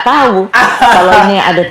tahu kalau ini ada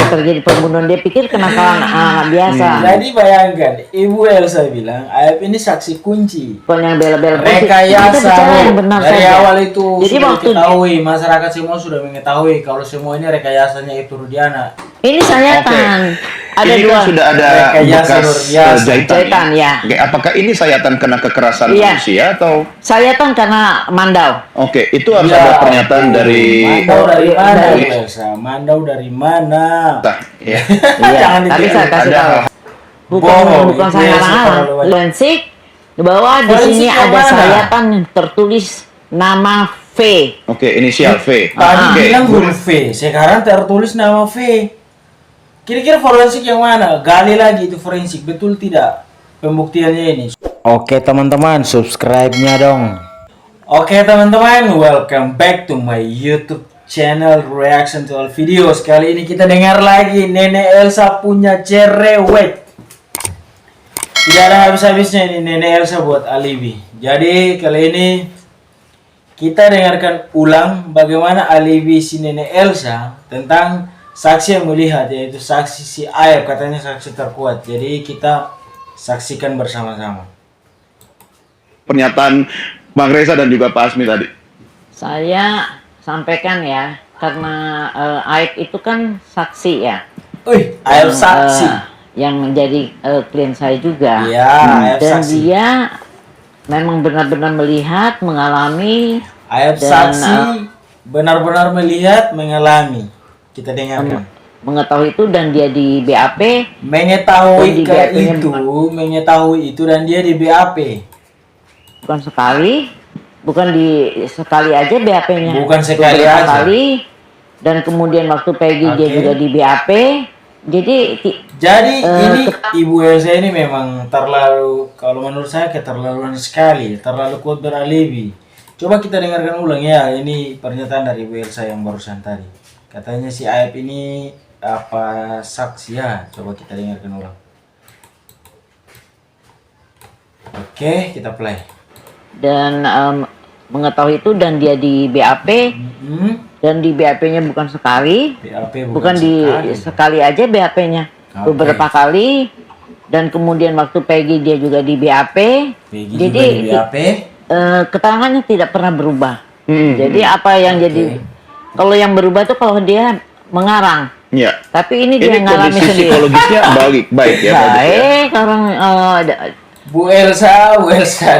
terjadi pembunuhan. Dia pikir kenakalan anak biasa. Jadi bayangkan, Ibu Elsa bilang Ayub ini saksi kunci. Bukan yang bela-bela. Rekayasa yang benar dari saja. awal itu Jadi sudah waktu diketahui, masyarakat semua sudah mengetahui kalau semua ini rekayasanya itu Rudiana. ini sayatan. Ada Ini dua. kan sudah ada Rekayasa bekas luar biasa. Jahitan, ya. Oke, apakah ini sayatan kena kekerasan Iya. manusia atau? Sayatan karena mandau. Oke, itu harus Ya, ada pernyataan dari. Mandau dari mana, dari- Bu Elsa? Mandau dari mana? Ya. Iya, Jangan tapi saya kasih ada- tahu. Bohong, Bukan itu saya yang ngarang. terlalu banyak. Forensik bahwa di Forensik sini yang ada mana? sayatan yang tertulis nama V. Oke, inisial V. Tadi Oke. bilang huruf V, sekarang tertulis nama V. Kira-kira forensik yang mana? Gali lagi itu forensik, betul tidak pembuktiannya ini? Oke teman-teman, subscribe-nya dong. Oke teman-teman, welcome back to my YouTube channel Reaction to All Videos. Kali ini kita dengar lagi Nenek Elsa punya cerewet. Tidak ada habis-habisnya ini Nenek Elsa buat alibi. Jadi kali ini kita dengarkan ulang bagaimana alibi si Nenek Elsa tentang saksi yang melihat, yaitu saksi si Ayub, katanya saksi terkuat. Jadi kita saksikan bersama-sama. Pernyataan Bang Reza dan juga Pak Asmi tadi. Saya sampaikan ya, karena Aib itu kan saksi ya. Ayub saksi. Yang menjadi klien saya juga. Iya, Ayub Dan saksi. dia memang benar-benar melihat, mengalami. Ayub dan, saksi benar-benar melihat, mengalami. Kita dengarkan. Mengetahui itu dan dia di BAP. Mengetahui Dan di ke BAP-nya itu, mengetahui itu dan dia di BAP. Bukan sekali, bukan di sekali aja BAP-nya. Bukan sekali beberapa aja. kali. Dan kemudian waktu Peggy dia Oke. juga di BAP. Jadi ini Ibu Elsa ini memang terlalu, kalau menurut saya keterlaluan sekali, terlalu kuat beralibi. Coba kita dengarkan ulang ya, ini pernyataan dari Ibu Elsa yang barusan tadi. Katanya si Ayub ini apa saksi ya? Coba kita dengarkan ulang. Oke, kita play. dan mengetahui itu dan dia di BAP. Dan di BAP-nya bukan sekali. BAP Bukan di sekali aja BAP-nya. Oke. Beberapa kali. Dan kemudian waktu Peggy dia juga di BAP. Peggy Jadi juga di BAP. keterangannya tidak pernah berubah. Jadi apa yang jadi, kalau yang berubah itu kalau dia mengarang. Ya. Tapi ini dia Ini ngalami kondisi sendiri. psikologisnya baik ya. bagus ya. Baik, orang Bu Elsa,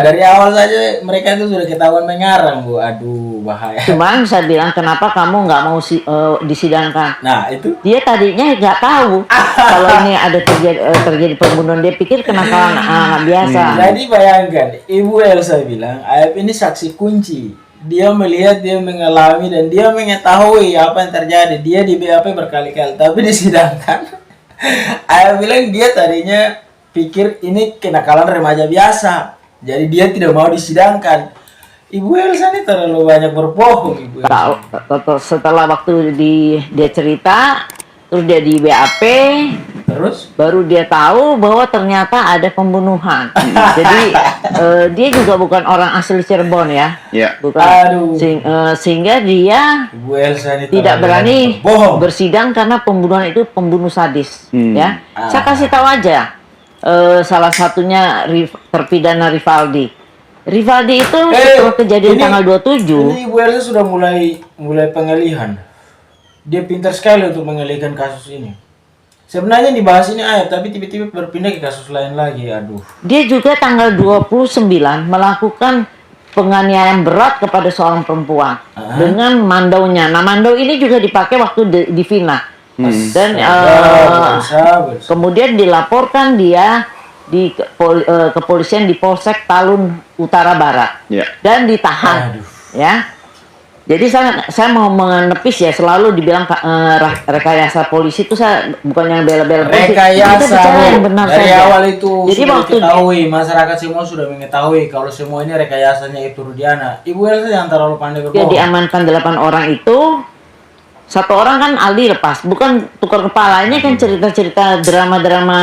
dari awal saja mereka itu sudah ketahuan mengarang, Bu. Aduh, bahaya. cuman saya bilang kenapa kamu nggak mau disidangkan? Nah, itu Dia tadinya nggak tahu kalau ini ada terjadi pembunuhan. Dia pikir kenakalan anak biasa. jadi bayangkan, Ibu Elsa bilang Ayub ini saksi kunci. Dia melihat, dia mengalami, dan dia mengetahui apa yang terjadi. Dia di BAP berkali-kali, tapi disidangkan. Ayub bilang dia tadinya pikir ini kenakalan remaja biasa. Jadi dia tidak mau disidangkan. Ibu Elsa ini terlalu banyak berbohong, Ibu Elsa. Setelah waktu dia cerita, terus dia di BAP, Terus? baru dia tahu bahwa ternyata ada pembunuhan. Jadi dia juga bukan orang asli Cirebon ya. Ya. Bukan. Aduh. Sehingga dia Ibu Elsa ini tidak terlalu berani banyak berbohong. bersidang karena pembunuhan itu pembunuh sadis. Ya, saya kasih tahu aja. Salah satunya terpidana Rivaldi. Rivaldi itu setelah kejadian ini- tanggal 27. Ini Ibu Elsa sudah mulai pengalihan. Dia pintar sekali untuk mengalihkan kasus ini. Sebenarnya dibahas ini Ayub, tapi tiba-tiba berpindah ke kasus lain lagi. Aduh. Dia juga tanggal 29 melakukan penganiayaan berat kepada seorang perempuan dengan mandaunya. Nah, mandau ini juga dipakai waktu di Vina. Dan kemudian dilaporkan dia di kepolisian di Polsek Talun Utara Barat. Ya. Dan ditahan. Aduh. Ya. Jadi saya mau menepis ya, selalu dibilang rekayasa polisi itu, saya bukan yang bela-bela polisi. Kita Rekayasa bicara yang benar dari saja. awal itu Jadi sudah waktu diketahui, masyarakat semua sudah mengetahui kalau semua ini rekayasanya itu Rudiana. Ibu Elsa yang terlalu pandai dia berbohong. diamankan 8 orang itu, 1 orang kan Aldi lepas, bukan tukar kepala. Ini kan cerita-cerita drama-drama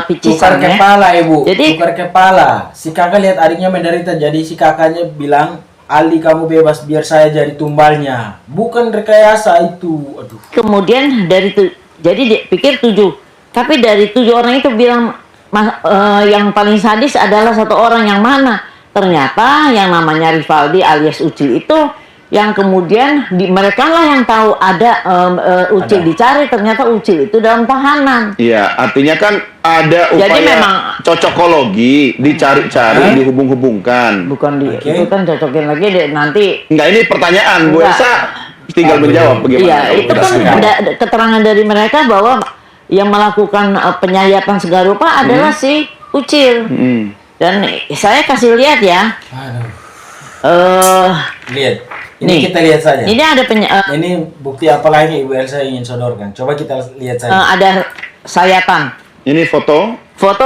Tukar picisan ya. kepala, Ibu. Jadi- tukar kepala. Si kakak lihat adiknya menderita, jadi si kakaknya bilang Ali kamu bebas biar saya jadi tumbalnya. Bukan rekayasa itu. Aduh. Kemudian jadi dia pikir 7. Tapi dari 7 orang itu bilang yang paling sadis adalah 1 orang, yang mana? Ternyata yang namanya Rivaldi alias Ucil itu yang kemudian mereka lah yang tahu ada Ucil dicari, ternyata Ucil itu dalam tahanan. Iya, artinya kan ada upaya Jadi memang cocokologi, dicari-cari, dihubung-hubungkan. Bukan itu kan cocokin lagi deh nanti. Enggak, ini pertanyaan Bu Enggak. Elsa tinggal menjawab bagaimana. Iya, kalau itu kan berdasarkan. ada keterangan dari mereka bahwa yang melakukan penyayapan segala rupa adalah si Ucil. Dan saya kasih lihat ya. Aduh. Lihat. Ini Nih, kita lihat saja. Ini ada Ini bukti apa lagi Ibu Elsa ingin sodorkan? Coba kita lihat saja. ada sayatan. Ini foto, Foto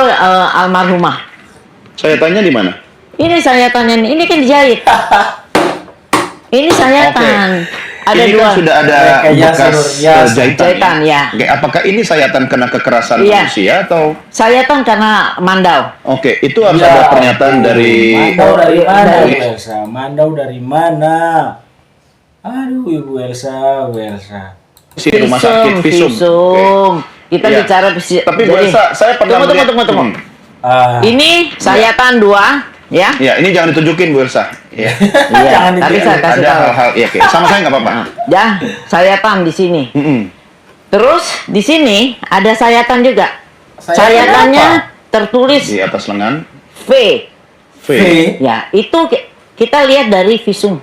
almarhumah. saya tanya di mana? Ini sayatannya, ini kan dijahit. Ini sayatan. Ada Ini 2. kan sudah ada Rekayasa bekas luar biasa. jahitan. Ya. Oke, apakah ini sayatan kena kekerasan Iya. manusia atau? Sayatan karena mandau. Oke, itu harus Ya, ada pernyataan dari. Mandau dari mana Dari- Ibu Elsa? Mandau dari mana? Aduh Ibu Elsa, Bu Elsa. Si rumah sakit visum. Oke. Kita Iya. bicara Tapi Bu Elsa, saya pernah melihat- tunggu. Hmm. Ah, Ini sayatan 2, ya. Ya, ini jangan ditunjukin Bu Elsa. Ya. Iya. Jangan Tadi dilihat. saya kasih Ada tahu. hal-hal, ya, oke. Sama saya nggak apa-apa. Ya, sayatan di sini. Mm-mm. Terus di sini ada sayatan juga. Sayatan Sayatannya apa? tertulis Di atas lengan. V. V. V. Ya, itu kita lihat dari visum.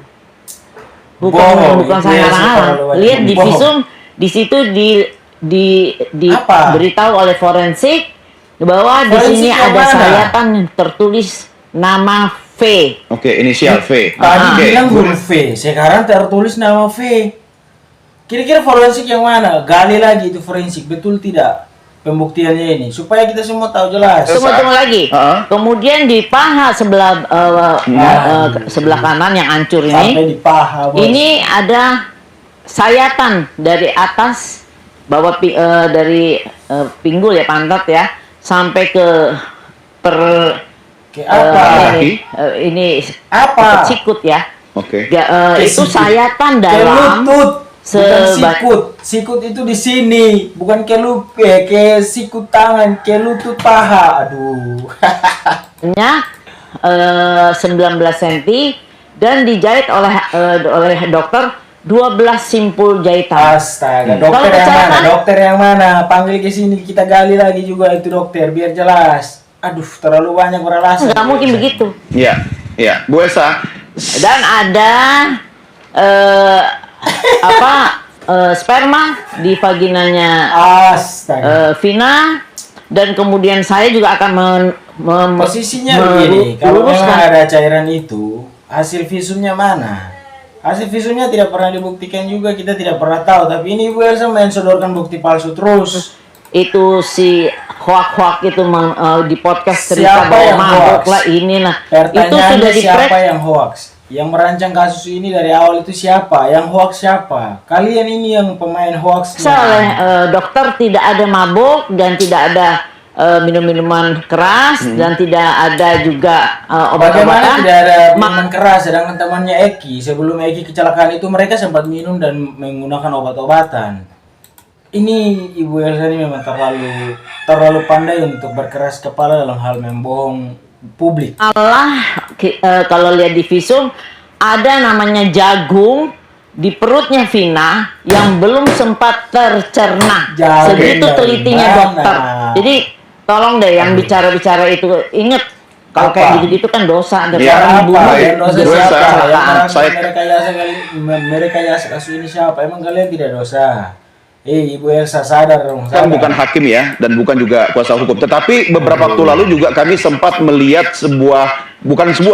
Bohong, Bukan Ibu saya Elsa ngarang-ngarang. terlalu banyak Lihat di bohong. visum, di situ Apa? diberitahu oleh forensik bahwa di Forensik sini yang ada mana? sayatan yang tertulis nama V. Oke, inisial V. Tadi Oke. bilang huruf V, sekarang tertulis nama V. Kira-kira forensik yang mana? Gali lagi itu forensik, betul tidak? Pembuktiannya ini, supaya kita semua tahu jelas. Tunggu lagi. Ah. Kemudian di paha sebelah kanan yang hancur Sampai ini, di paha, bos. ini ada sayatan dari atas bawah dari pinggul ya, pantat ya, sampai ke Oke, apa? ini Apa? sikut ya. Oke. Itu sayatan Ke dalam lutut, bukan seba- sikut. Sikut itu di sini, bukan ke sikut tangan, ke lutut paha. Aduh. nya 19 cm dan dijahit oleh dokter 12 simpul jahitan. Astaga, Kalau dokter yang kecelakaan- mana? Dokter yang mana? Panggil ke sini, kita gali lagi juga itu dokter biar jelas. Aduh, terlalu banyak beralasan. Nggak mungkin begitu. Iya, iya. Bu Elsa, Dan ada sperma di vaginanya Astaga. Vina, dan kemudian saya juga akan Posisinya begini, kalau memang ada cairan itu, hasil visumnya mana? Hasil visumnya tidak pernah dibuktikan juga, kita tidak pernah tahu. Tapi ini Ibu Elsa mensodorkan bukti palsu terus. itu si hoak-hoak itu di podcast cerita Siapa bahwa yang mabuk hoax? lah inilah. Itu Pertanyaannya sudah siapa yang hoax? Yang merancang kasus ini dari awal itu siapa? Yang hoax siapa? Kalian ini yang pemain hoax. oleh dokter tidak ada mabuk dan tidak ada minum-minuman keras dan tidak ada juga Bagaimana obat-obatan. tidak ada minuman keras, sedangkan temannya Eki sebelum Eki kecelakaan itu mereka sempat minum dan menggunakan obat-obatan. Ini Ibu Elsa ini memang terlalu pandai untuk berkeras kepala dalam hal membohong publik. Kalau lihat di visum ada namanya jagung di perutnya Vina yang belum sempat tercerna. Jagung Segitu dari telitinya mana? dokter. Jadi tolong deh yang bicara-bicara itu inget kalau Apa? kayak gitu-gitu kan dosa. Ada Ya, orang dibunuh. apa? Yang dosa Dosa. siapa? Yang Saya- merekayasa kasus ini siapa? Emang kalian tidak dosa? Ibu Elsa sadar dong. kan sadar. bukan hakim ya, dan bukan juga kuasa hukum. Tetapi beberapa waktu lalu juga kami sempat melihat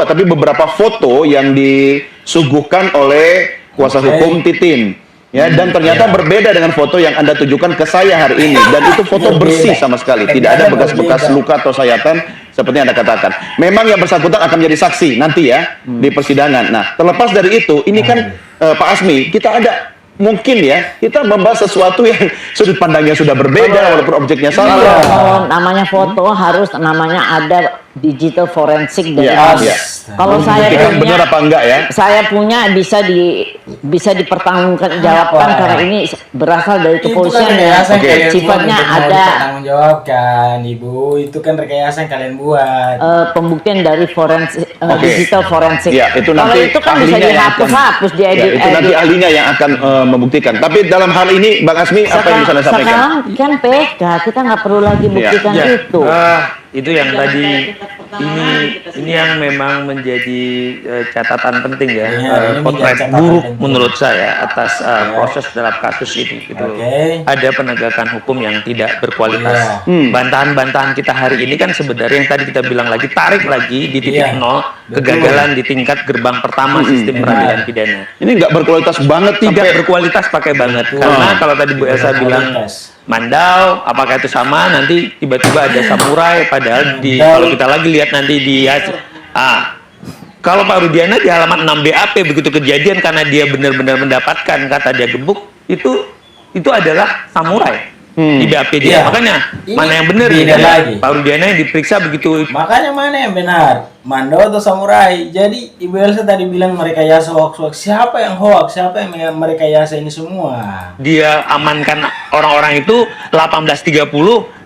tapi beberapa foto yang disuguhkan oleh kuasa Oke. hukum Titin. Ya, dan ternyata Iya. berbeda dengan foto yang Anda tunjukkan ke saya hari ini. Dan itu foto Berbeda. bersih sama sekali. Tidak ada bekas-bekas Berbeda. luka atau sayatan seperti yang Anda katakan. Memang yang bersangkutan akan menjadi saksi nanti ya di persidangan. Nah, terlepas dari itu, ini kan Pak Asmi, kita ada mungkin ya, kita membahas sesuatu yang sudut pandangnya sudah berbeda walaupun objeknya sama. Kalau namanya foto harus namanya ada digital forensik dari Iya, ahli. iya. Kalau saya Buktikan punya, benar apa enggak ya? saya punya bisa dipertanggungjawabkan karena ini berasal dari Itu kan kepolisian ya. rekayasa yang Oke. kalian Sifatnya buat, ada tanggung jawabkan, Ibu. Itu kan rekayasa yang kalian buat. pembuktian dari forensik, Oke. digital forensik. Ya, itu Kalau nanti itu kan bisa ahlinya yang dihapus-hapus di ya, itu nanti ahlinya yang akan membuktikan. Tapi dalam hal ini, Bang Asmi, apa yang bisa Anda sampaikan? Sekarang kan PK, kita nggak perlu lagi buktikan Ya, itu. itu yang tadi ini yang memang menjadi catatan penting ya, Iya, ini potret menjadi catatan buruk penting. menurut saya atas proses dalam kasus ini gitu. Oke. Ada penegakan hukum yang tidak berkualitas. Iya. Bantahan-bantahan kita hari ini kan sebenarnya yang tadi kita bilang lagi, tarik lagi di titik Iya, nol, betul. kegagalan di tingkat gerbang pertama sistem peradilan pidana. Ini nggak berkualitas banget Tidak sampai berkualitas pakai banget. Betul. Karena kalau tadi Bu Elsa bilang Berkualitas. Mandau, apakah itu sama? Nanti tiba-tiba ada samurai, padahal Mandau. kalau kita lagi lihat nanti di kalau Pak Rudiana di halaman 6 BAP begitu kejadian karena dia benar-benar mendapatkan kata dia gebuk itu adalah samurai di BAP dia. Iya. Makanya Ini mana yang benar beda ini? lagi. Pak Rudiana yang diperiksa begitu. Makanya mana yang benar? Mando atau samurai? Jadi Ibu Elsa tadi bilang merekayasa hoax-hoax. Siapa yang hoax? Siapa yang merekayasa ini semua? Dia amankan orang-orang itu 1830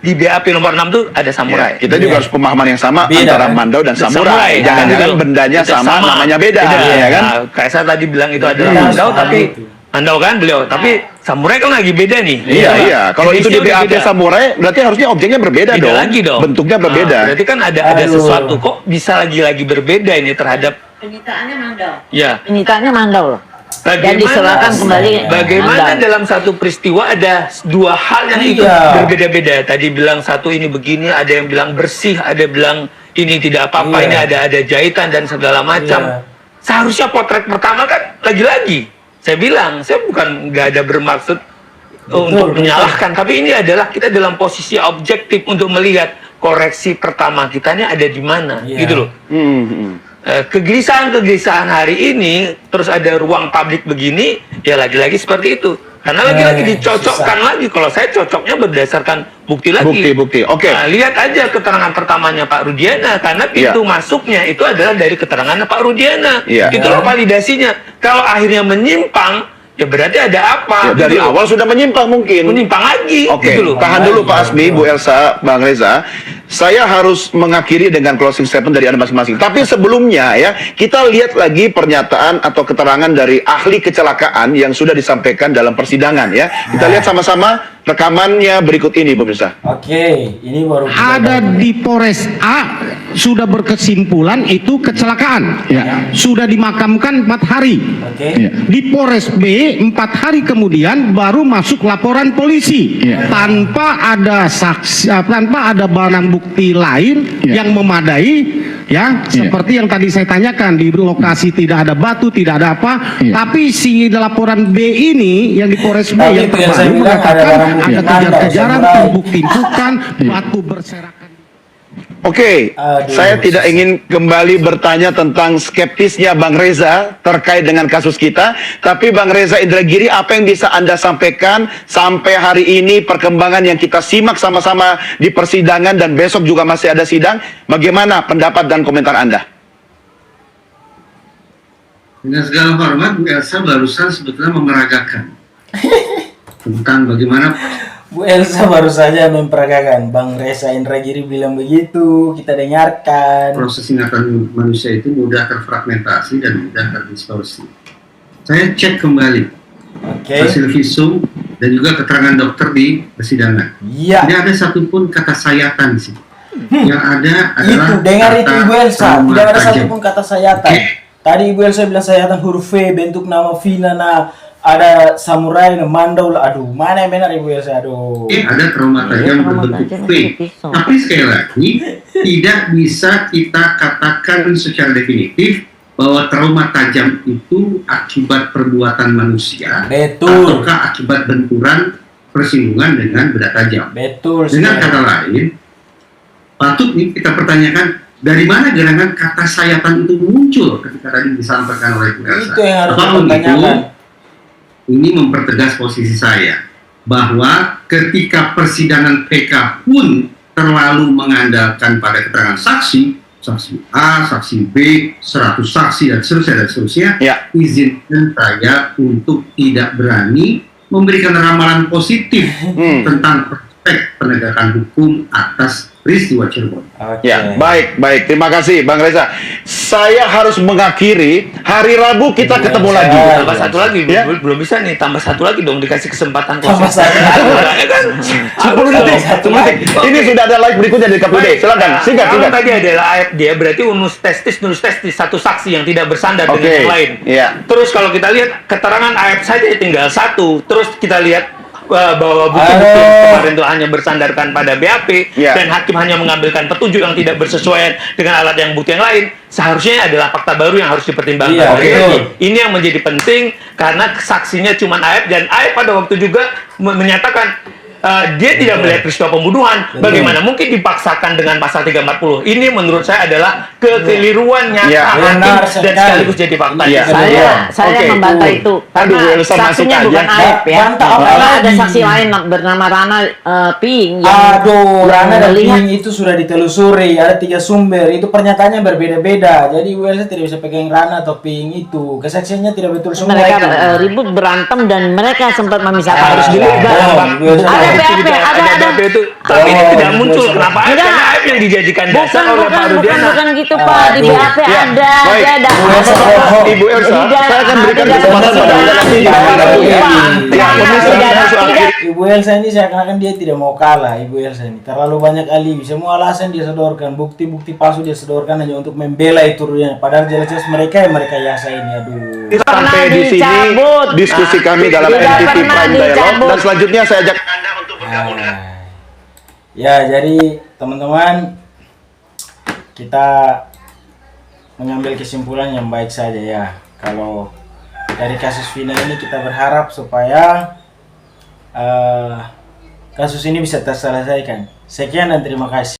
di BAP nomor 6 tuh ada samurai. kita juga harus pemahaman yang sama Beda, antara kan? Mandau dan samurai. Jangan-jangan Gitu. bendanya Tidak sama, namanya beda, ya kan? Nah, kayak saya tadi bilang itu adalah Beda, Mandau, sama tapi itu. Mandau kan beliau, tapi samurai kan lagi beda nih. Iya, iya. Kalau itu di Jenisnya udah BAP beda. samurai, berarti harusnya objeknya berbeda Beda dong. lagi dong. Bentuknya berbeda. Nah, berarti kan ada Aduh. sesuatu kok bisa lagi berbeda ini terhadap Penyitaannya Mandau. ya. Penyitaannya Mandau loh. Dan Bagaimana, diserahkan kembali bagaimana Mandau. dalam satu peristiwa ada dua hal yang itu Iya. berbeda-beda. Tadi bilang satu ini begini, ada yang bilang bersih, ada bilang ini tidak apa-apa, Iya. ini ada jahitan dan segala macam. Iya. Seharusnya potret pertama kan lagi-lagi. Saya bilang, saya bukan nggak ada bermaksud untuk betul. menyalahkan, tapi ini adalah kita dalam posisi objektif untuk melihat koreksi pertama kita ini ada di mana, Iya. gitu loh. Kegelisahan-kegelisahan hari ini terus ada ruang publik begini, ya lagi-lagi seperti itu. Karena lagi-lagi dicocokkan lagi. Kalau saya cocoknya berdasarkan bukti lagi. Bukti. Oke. Nah, lihat aja keterangan pertamanya Pak Rudiana, karena pintu masuknya itu adalah dari keterangan Pak Rudiana. Iya. Itulah validasinya. Kalau akhirnya menyimpang, ya berarti ada apa? Ya, dari gitu loh. awal sudah menyimpang mungkin. Menyimpang lagi. Oke, gitu loh. tahan dulu Pak Asmi, Bu Elsa, Bang Reza. Saya harus mengakhiri dengan closing statement dari Anda masing-masing. Tapi sebelumnya ya, kita lihat lagi pernyataan atau keterangan dari ahli kecelakaan yang sudah disampaikan dalam persidangan ya. Kita lihat sama-sama rekamannya berikut ini, pemirsa. Oke, ini baru Ada di Polres A sudah berkesimpulan itu kecelakaan, sudah dimakamkan 4 hari. Oke. Di Polres B 4 hari kemudian baru masuk laporan polisi tanpa ada saksi, tanpa ada barang bukti lain yang memadai, ya seperti yang tadi saya tanyakan, di lokasi tidak ada batu, tidak ada apa, tapi si laporan B ini yang di Polres B Tapi yang itu yang saya terbaru bilang ada mengatakan barang bukti ada Mandau, kejar-kejaran, samurai. tumpuk-timpukan, batu berserakan. Oke, Aduh, saya tidak ingin kembali bertanya tentang skeptisnya Bang Reza terkait dengan kasus kita, tapi Bang Reza Indragiri, apa yang bisa Anda sampaikan sampai hari ini, perkembangan yang kita simak sama-sama di persidangan dan besok juga masih ada sidang, bagaimana pendapat dan komentar Anda? Dengan segala hormat, Bu Elsa barusan sebetulnya memeragakan tentang bagaimana Bu Elsa baru saja memperagakan. Bang Reza Indragiri bilang begitu, kita dengarkan. proses ingatan manusia itu mudah terfragmentasi dan mudah terdistorsi. Saya cek kembali Oke. hasil visum dan juga keterangan dokter di persidangan. Iya. Tidak ada satupun kata sayatan sih. Yang ada adalah Itu, dengar itu kata Ibu Elsa. trauma Tidak ada tajam. satupun kata sayatan. Oke. Tadi Ibu Elsa bilang sayatan huruf V, bentuk nama Vina, ada samurai, Mandau. Aduh, mana yang benar Ibu Elsa? Aduh. Ada trauma tajam trauma berbentuk tajam V. itu pisau. Tapi sekali lagi tidak bisa kita katakan secara definitif bahwa trauma tajam itu akibat perbuatan manusia Betul. ataukah akibat benturan persinggungan dengan benda tajam. Betul. Dengan sekali. kata lain, patut nih kita pertanyakan dari mana gerangan kata sayatan itu muncul ketika tadi disampaikan oleh Bu Elsa. Itu yang harus Apapun dipertanyakan. ini mempertegas posisi saya bahwa ketika persidangan PK pun terlalu mengandalkan pada keterangan saksi, saksi A, saksi B, 100 saksi dan seterusnya, Ya. izinkan saya untuk tidak berani memberikan ramalan positif tentang prospek penegakan hukum atas peristiwa Cirebon. Oke. Ya, baik. Terima kasih, Bang Reza. Saya harus mengakhiri. Hari Rabu kita Iya, ketemu saya- lagi. Tambah satu lagi, Ya. belum bisa nih. Tambah satu lagi dong, dikasih kesempatan Tambah closing. satu. Ya kan? 10 detik. 10 detik. Ini sudah ada live berikutnya dari KPD. Silakan, singkat. Kalau tadi adalah ayat dia, berarti unus testis satu saksi yang tidak bersandar Oke, dengan yang lain. iya. Terus kalau kita lihat keterangan ayat saja tinggal satu. Terus kita lihat bahwa bukti-bukti yang kemarin itu hanya bersandarkan pada BAP Iya. dan hakim hanya mengambilkan petunjuk yang tidak bersesuaian dengan alat yang bukti yang lain. Seharusnya adalah fakta baru yang harus dipertimbangkan. Iya, Lagi-lagi, betul. ini yang menjadi penting karena saksinya cuma ayat, dan ayat pada waktu juga menyatakan dia tidak melihat peristiwa pembunuhan. Betul. Bagaimana mungkin dipaksakan dengan pasal 340? Ini menurut saya adalah kekeliruan nyata Ya, hakim benar dan sekali. sekaligus jadi fakta. Iya. Saya Oke. membantah itu Aduh, karena Elsa masuk saksinya aja. bukan Aib ya. Bantah apa Karena ada lagi? saksi lain bernama Rana Ping yang Aduh, Rana dan melihat Ping itu sudah ditelusuri, ada 3 sumber, itu pernyataannya berbeda-beda. Jadi Bu Elsa tidak bisa pegang Rana atau Ping itu, kesaksiannya tidak betul semua mereka itu. ribut berantem dan mereka sempat memisahkan. Harus dilihat dilihat. Ada ada BAP, itu, tapi Oh, ini tidak muncul. betul. Kenapa? Enggak. Karena ayat yang dijadikan dasar oleh Pak Rudiana. bukan gitu Pak. Di Aduh. BAP Ya, ada, baik. dia ada. Bu Elsa bohong. Ibu Elsa, saya akan berikan Tidak, kesempatan tidak, pada Anda tidak, nanti di tidak, hari Rabu ya. tidak, Ya, tidak, pemirsa, tidak, langsung tidak. akhiri. Ibu Elsa ini seakan-akan dia tidak mau kalah. Ibu Elsa ini terlalu banyak alibi, semua alasan dia sodorkan, bukti-bukti palsu dia sodorkan hanya untuk membela itu Rudiana. Padahal jelas-jelas mereka yang mereka yasa ini. Aduh. Sampai di sini dicabut. diskusi kami dalam Tidak NTV pernah Prime Dialog, dicabut. dan selanjutnya saya ajak Anda untuk bergabung dengan Ya, jadi teman-teman, kita mengambil kesimpulan yang baik saja ya. Kalau dari kasus Vina ini kita berharap supaya kasus ini bisa terselesaikan. Sekian dan terima kasih.